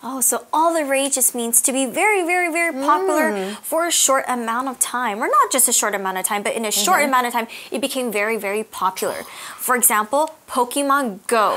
Oh, so all the rage just means to be very, very, very popular for a short amount of time. Or not just a short amount of time, but in a short amount of time, it became very, very popular. For example, Pokemon Go.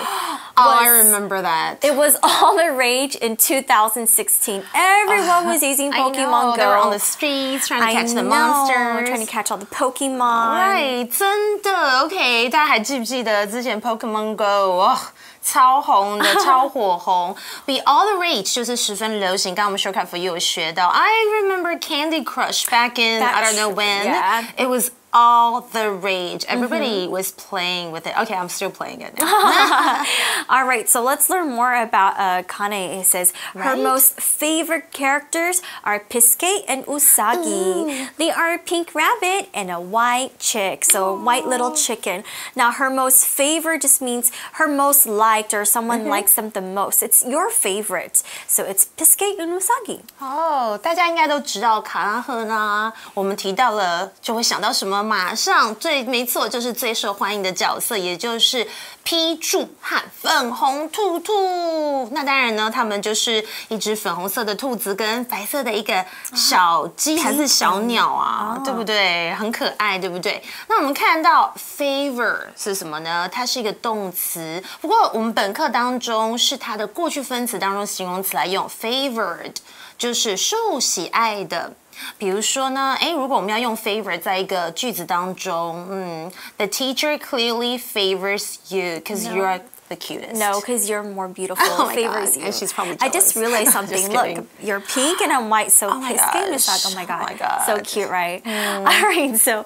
I remember that. It was all the rage in 2016. Everyone was using Pokemon Go. They were on the streets trying to catch the monsters. Trying to catch all the Pokemon. Right, 真的 OK， 大家还记不记得之前 Pokemon Go 哦？超红的，超火红。Be all the rage 就是十分流行。刚刚我们 shortcut for you 有学到。I remember Candy Crush back in I don't know when. Yeah. It was all the rage. Everybody was playing with it. Okay, I'm still playing it now. All right, so let's learn more about Kane. It says her most favorite characters are Piskei and Usagi. They are a pink rabbit and a white chick, so a white little chicken. Now, her most favorite just means her most liked or someone likes them the most. It's your favorite. So it's Piskei and Usagi. 哦，大家应该都知道卡拉赫呢，我们提到了就会想到什么？马上没错，就是最受欢迎的角色，也就是批注和粉红兔兔。那当然呢，他们就是一只粉红色的兔子跟白色的一个小鸡还是小鸟啊，对不对？很可爱，对不对？那我们看到 favor 是什么呢？它是一个动词，不过我们本课当中是它的过去分词当中形容词来用 favored， 就是受喜爱的。比如说呢，如果我们要用 favor 在一个句子当中，the teacher clearly favors you because you are the cutest. No, because you're more beautiful. Oh my favors God. you. And she's probably I jealous. just realized something. Just Look, kidding. you're pink and I'm white, so oh my Piskei is like, oh my god, so cute, right? All right, so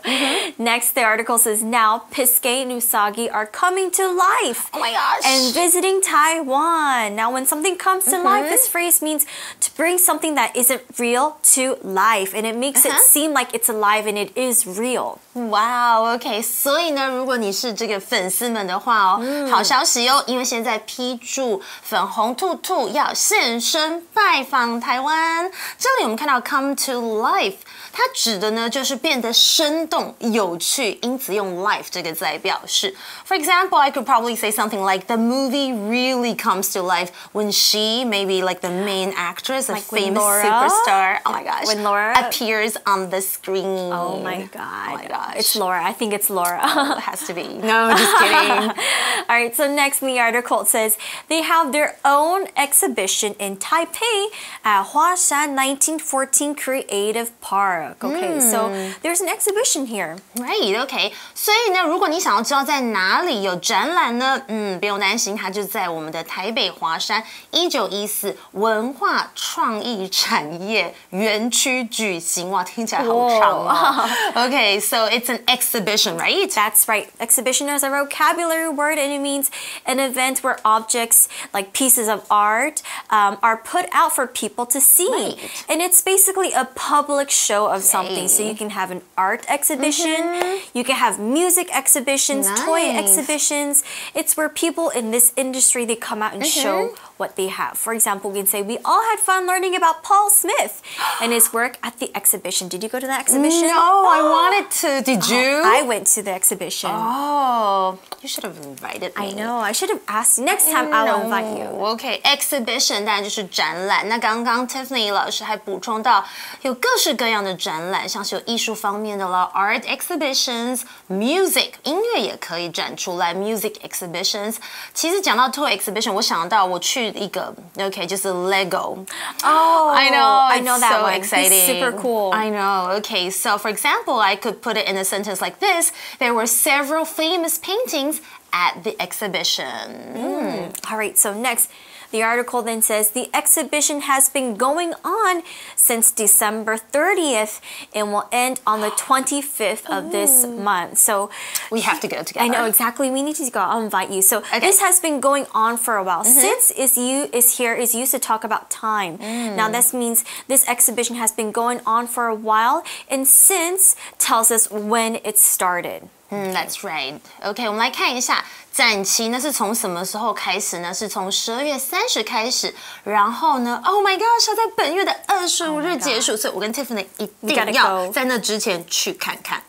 next the article says now Piskei and Usagi are coming to life. Oh my gosh. And visiting Taiwan. Now, when something comes to life, this phrase means to bring something that isn't real to life, and it makes it seem like it's alive and it is real. Wow, OK， 所以呢，如果你是这个粉丝们的话哦，好消息哦，因为现在批注粉红兔兔要现身拜访台湾。这里我们看到 come to life， 它指的呢就是变得生动有趣，因此用 life 这个字来表示。For example, I could probably say something like the movie really comes to life when she, maybe like the main actress, a famous superstar, oh my gosh, when Laura appears on the screen. Oh my god. Oh my gosh. It's Laura. I think it's Laura. Oh, it has to be. No, just kidding. All right, so next in the article it says they have their own exhibition in Taipei at Huashan 1914 Creative Park. Okay, so there's an exhibition here. Right, okay. 所以呢，如果你想要知道在哪里有展览呢，不用担心，它就在我们的台北华山1914文化创意产业园区举行。哇，听起来好长哦。Okay, so it's an exhibition, right? That's right. Exhibition is a vocabulary word and it means an event where objects like pieces of art are put out for people to see. Right. And it's basically a public show of something. So you can have an art exhibition, you can have music exhibitions, toy exhibitions. It's where people in this industry, they come out and show what they have. For example, we can say we all had fun learning about Paul Smith and his work at the exhibition. Did you go to that exhibition? No, I wanted to. Did you? I went to the exhibition. Oh, you should have invited me. I know. I should have asked you. Next time I will invite you. Okay, exhibition 当然就是展览。那刚刚 Tiffany 老师还补充到，有各式各样的展览，像是有艺术方面的啦 ，art exhibitions, music 音乐也可以展出来 ，music exhibitions。其实讲到 toy exhibition， 我想到我去一个 OK 就是 Lego。Oh, I know that so one. exciting. It's super cool. I know. Okay, so for example, I could put it in a sentence like this: there were several famous paintings at the exhibition. All right, so next, the article then says the exhibition has been going on since December 30th and will end on the 25th of this month. So we have to go together. I know exactly. We need to go. I'll invite you. So this has been going on for a while. Since is used to talk about time. Now this means this exhibition has been going on for a while, and since tells us when it started. That's right. OK， 我们来看一下展期呢是从什么时候开始呢？是从12月30开始，然后呢 ，Oh my gosh， 要在本月的25日结束，所以我跟 Tiffany 一定要在那之前去看看。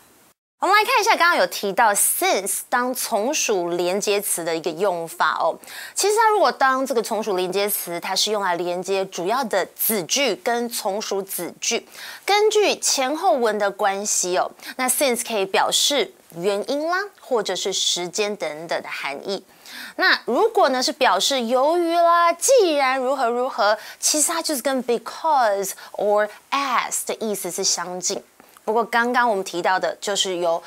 我们来看一下刚刚有提到 since 当从属连接词的一个用法哦。其实它如果当这个从属连接词，它是用来连接主要的子句跟从属子句，根据前后文的关系哦。那 since 可以表示原因啦，或者是时间等等的含义。那如果呢是表示由于啦，既然如何如何，其实它就是跟 because or as 的意思是相近。不过刚刚我们提到的就是有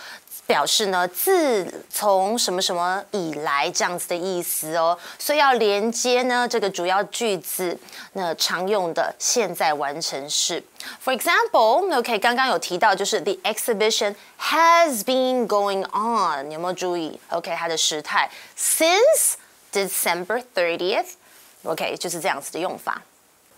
表示呢自从什么什么以来这样子的意思哦，所以要连接呢这个主要句子那常用的现在完成式。For example, OK， 刚刚有提到就是 the exhibition has been going on， 有没有注意 ？OK， 它的时态 since December 30th， OK， 就是这样子的用法。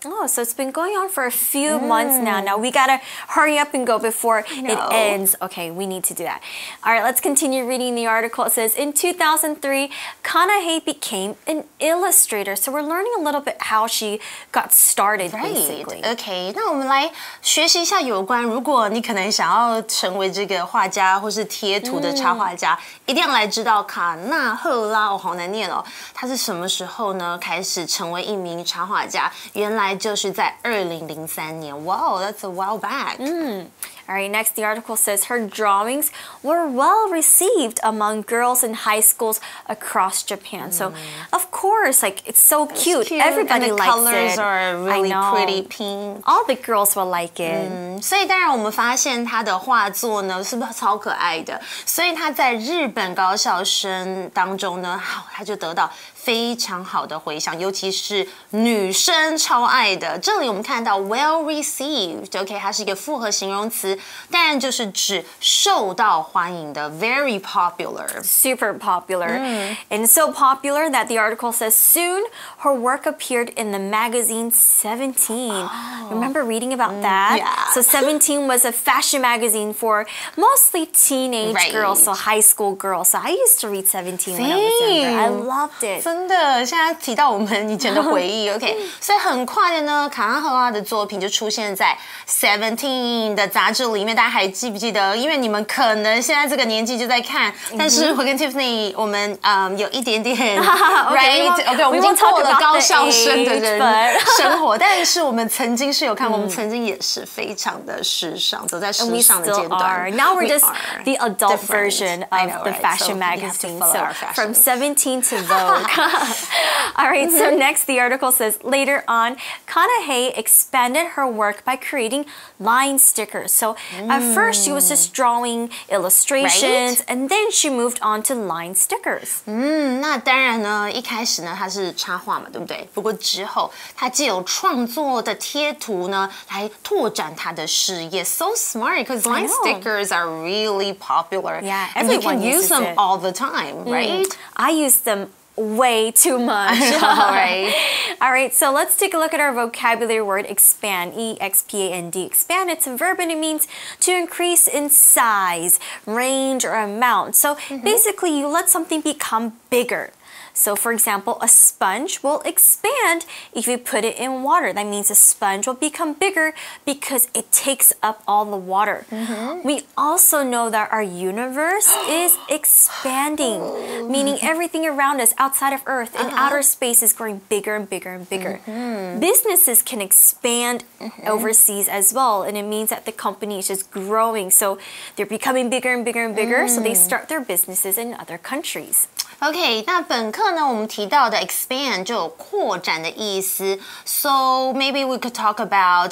Oh, so it's been going on for a few months now. Now we gotta hurry up and go before it ends. Okay, we need to do that. All right, let's continue reading the article. It says, in 2003, Kanahei became an illustrator. So we're learning a little bit how she got started, basically. Okay, 那我们来学习一下有关，如果你可能想要成为这个画家或是贴图的插画家，一定要来知道卡纳赫拉，好难念哦。他是什么时候呢开始成为一名插画家？原来就是在2003年。Wow, that's a while back. All right, next the article says her drawings were well received among girls in high schools across Japan. So, of course, like it's so cute. Everybody and the likes colors it. are really pretty pink. All the girls will like it. 所以当然我们发现他的画作呢是不是超可爱的？所以他在日本高校生当中呢，他就得到非常好的回响，尤其是女生超爱的。这里我们看到 well received，OK， 它是一个复合形容词，当然就是指受到欢迎的 ，very popular，super popular，and so popular that the article says soon her work appeared in the magazine 17. Remember reading about that? Yeah. So 17 was a fashion magazine for mostly teenage girls, so high school girls. So I used to read 17 when I was younger. I loved it. 真的，现在提到我们以前的回忆 ，OK， 所以很快的呢，卡纳赫拉的作品就出现在 Seventeen 的杂志里面。大家还记不记得？因为你们可能现在这个年纪就在看，但是我跟 Tiffany 我们有一点点 right，OK， 我们已经过了高校生的人生活，但是我们曾经是有看过，我们曾经也是非常的时尚，走在时尚的阶段。Now we're just the adult version of the fashion magazine. So from 17 to Vogue. All right, so next the article says, later on, Kanahei expanded her work by creating line stickers. So at first she was just drawing illustrations, and then she moved on to line stickers. 那当然呢，一开始呢她是插画嘛，对不对？不过之后她借由创作的贴图呢，来拓展她的事业。So smart, because line stickers are really popular. Yeah, and you can everyone use them it. all the time, right? I use them way too much. All right. All right, so let's take a look at our vocabulary word expand, E-X-P-A-N-D. Expand, it's a verb and it means to increase in size, range, or amount. So basically you let something become bigger. So for example, a sponge will expand if you put it in water. That means a sponge will become bigger because it takes up all the water. We also know that our universe is expanding, meaning everything around us outside of Earth in outer space is growing bigger and bigger and bigger. Businesses can expand overseas as well, and it means that the company is just growing. So they're becoming bigger and bigger and bigger, so they start their businesses in other countries. OK， 那本课呢，我们提到的 expand 就有扩展的意思。So maybe we could talk about,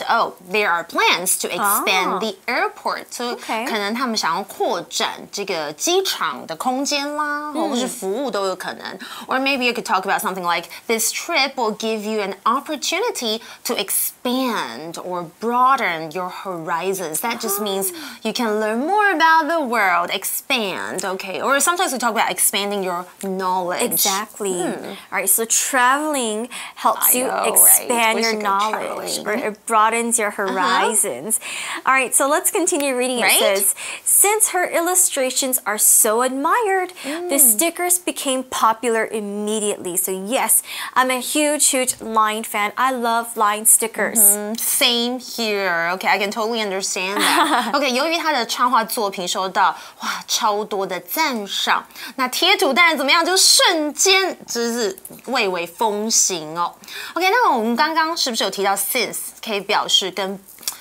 there are plans to expand the airport. So 可能他们想要扩展这个机场的空间啦，或是服务都有可能。Or maybe you could talk about something like this trip will give you an opportunity to expand or broaden your horizons. That just means you can learn more about the world. Expand, OK? Or sometimes we talk about expanding your knowledge. Exactly. All right, so traveling helps you expand your knowledge, or it broadens your horizons. All right, so let's continue reading. It says, since her illustrations are so admired, the stickers became popular immediately. So yes, I'm a huge line fan. I love line stickers. Same here. Okay, I can totally understand that. Okay, 由于他的插画作品受到超多的赞赏，那贴图当然怎么样，就瞬间就是蔚为风行哦。OK， 那我们刚刚是不是有提到 since 可以表示跟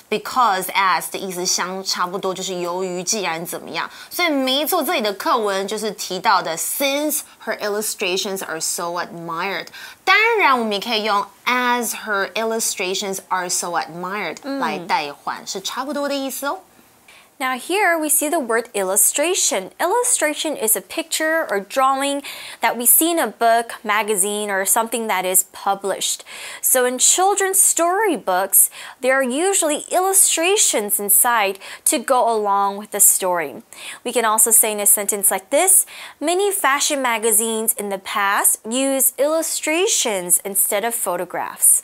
because as 的意思差不多，就是由于既然怎么样，所以没错，这里的课文就是提到的 since her illustrations are so admired。当然，我们也可以用 as her illustrations are so admired 来代换，是差不多的意思哦。Now here we see the word illustration. Illustration is a picture or drawing that we see in a book, magazine, or something that is published. So in children's storybooks, there are usually illustrations inside to go along with the story. We can also say in a sentence like this, many fashion magazines in the past use illustrations instead of photographs.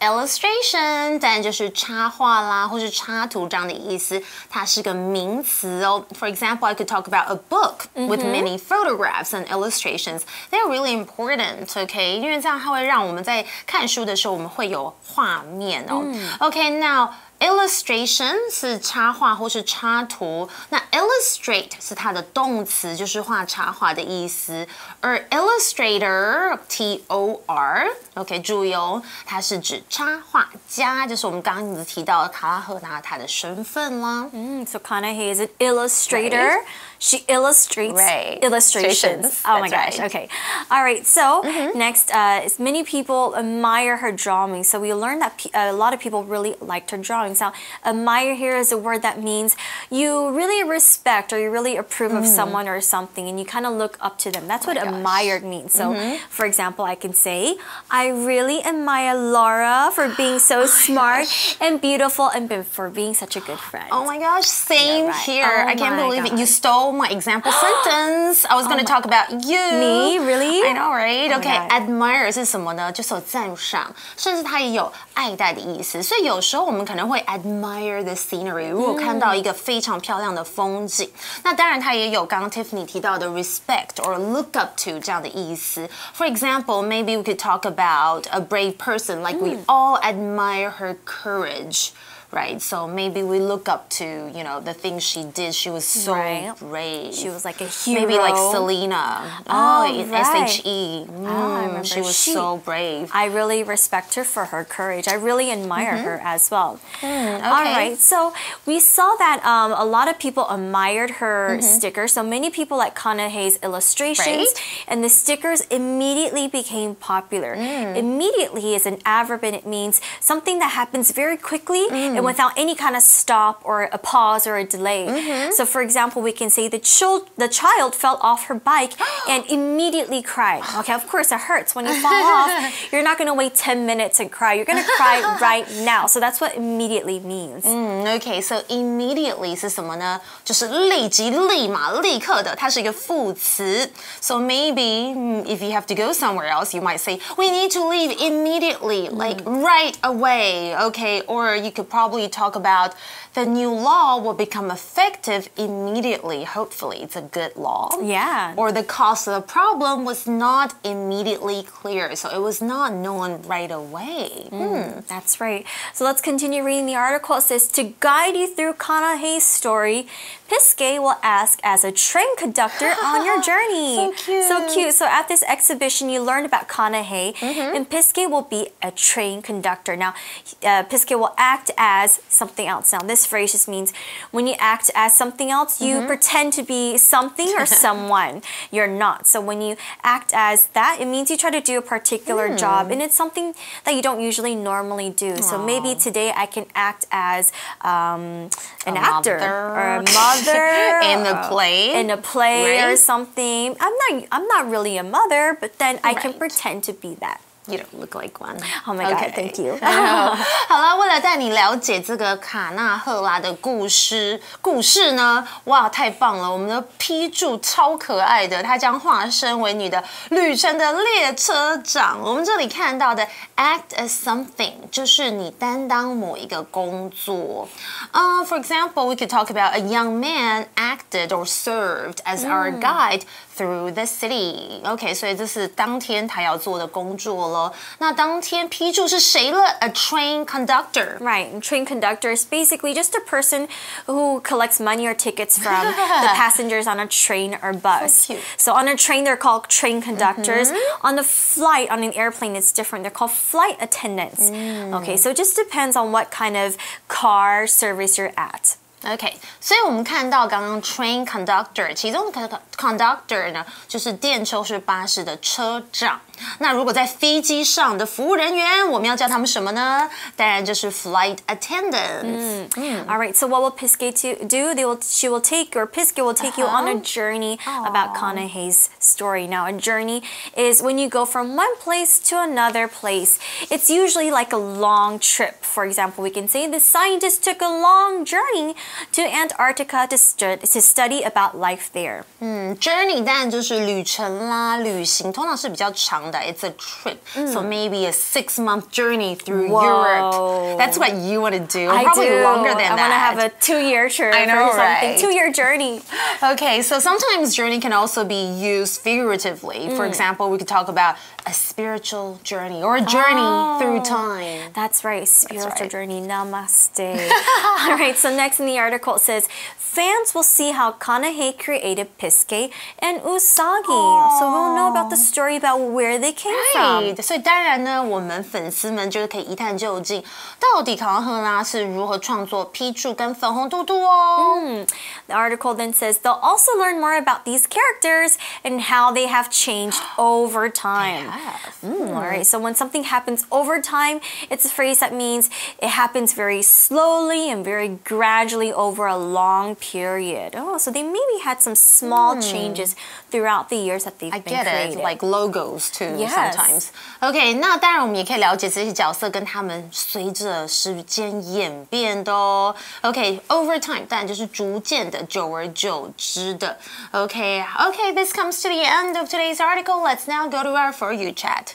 Illustration 当然就是插画啦，或是插图这样的意思，它是个名词哦。For example, I could talk about a book with many photographs and illustrations. They're really important, okay? 因为这样它会让我们在看书的时候，我们会有画面哦。Okay, now illustration 是插画或是插图，那 illustrate 是它的动词，就是画插画的意思。而 illustrator T-O-R，OK， 注意哦，它是指插画家，就是我们刚刚一直提到的卡拉赫纳她的身份啦。So Kanahe is an illustrator. She illustrates illustrations. Oh my gosh. Okay. All right. So next, many people admire her drawing. So we learned that a lot of people really liked her drawings. Now, admire here is a word that means you really respect or you really approve of someone or something, and you kind of look up to them. That's what admired means. So, for example, I can say, I really admire Laura for being so smart and beautiful and for being such a good friend. Oh my gosh, same here. I can't believe it. You stole my example sentence. I was going to talk about you. Me? Really? I know, right? Okay, admire 是什么呢？就是有赞赏，甚至它也有爱戴的意思。所以有时候我们可能会 admire the scenery。如果看到一个非常漂亮的风景，那当然它也有刚刚 Tiffany 提到的 respect or look up to 这样的意思。For example, maybe we could talk about a brave person, like we all admire her courage. Right, so maybe we look up to, you know, the things she did. She was so brave. She was like a hero. Maybe like Selena. In SHE. I remember. She was so brave. I really respect her for her courage. I really admire her as well. Okay. All right, so we saw that a lot of people admired her stickers. So many people like Kanahe's illustrations, and the stickers immediately became popular. Immediately is an adverb, and it means something that happens very quickly and without any kind of stop or a pause or a delay. So for example, we can say the child fell off her bike and immediately cried. Okay, of course it hurts when you fall off. You're not going to wait 10 minutes and cry. You're going to cry right now. So that's what immediately means. Okay, so immediately 是什么呢？就是立即、立马、立刻的，它是一个副词。So maybe if you have to go somewhere else, you might say, we need to leave immediately, like right away. Okay, or you could probably talk about the new law will become effective immediately. Hopefully, it's a good law. Yeah. Or the cause of the problem was not immediately clear, so it was not known right away. That's right. So let's continue reading the article. It says, to guide you through Kanahe's story, Piske will ask as a train conductor on your journey. So cute. So cute. So at this exhibition, you learned about Kanahe, and Piske will be a train conductor. Now, Piske will act as something else. Now, this phrase just means when you act as something else, you pretend to be something or someone. You're not. So when you act as that, it means you try to do a particular job, and it's something that you don't usually normally do. So maybe today I can act as an actor or a mother in a play or something. I'm not really a mother, but then I can pretend to be that. You don't look like one. Oh my god, thank you. 好了，为了带你了解这个卡纳赫拉的故事呢，哇，太棒了！我们的批注超可爱的，他将化身为你的旅程的列车长。我们这里看到的 act as something 就是你担当某一个工作。For example, we could talk about a young man acted or served as our guide through the city. OK， 所以这是当天他要做的工作了。那当天批注是谁了 ？A train conductor. Right, and train conductor is basically just a person who collects money or tickets from the passengers on a train or bus. So cute. So on a train, they're called train conductors. On a flight, on an airplane, it's different. They're called flight attendants. Okay, so it just depends on what kind of car service you're at. OK， 所以我们看到刚刚 train conductor， 其中的 conductor 呢，就是电抽式巴士的车长。那如果在飞机上的服务人员，我们要叫他们什么呢？当然就是 flight attendants. All right, so what will Pisgay do? She will take, or Pisgay will take you on a journey about Kanahei's story. Now, a journey is when you go from one place to another place. It's usually like a long trip. For example, we can say the scientists took a long journey to Antarctica to study about life there. Journey 当然就是旅程啦，旅行通常是比较长的。It's a trip, so maybe a 6-month journey through Europe. That's what you want to do. Probably longer than that. I want to have a 2-year trip I know, or something. right? 2-year journey. Okay, so sometimes journey can also be used figuratively. For example, we could talk about a spiritual journey or a journey through time. That's right, spiritual journey. Namaste. All right, so next in the article it says, fans will see how Kanahei created Pisgay and Usagi. So we'll know about the story about where they came from. 所以当然呢，我们粉丝们就是可以一探究竟，到底卡纳赫拉是如何创作批注跟粉红嘟嘟哦。The article then says they'll also learn more about these characters and how they have changed over time. All right, so when something happens over time, it's a phrase that means it happens very slowly and very gradually over a long period. Oh, so they maybe had some small changes throughout the years that they've been created. I get it, like logos too, Yes. sometimes. OK， 那当然我们也可以了解这些角色跟他们随着时间演变的哦。OK，over time 当然就是逐渐的、久而久之的。OK， this comes to the end of today's article. Let's now go to our For You chat.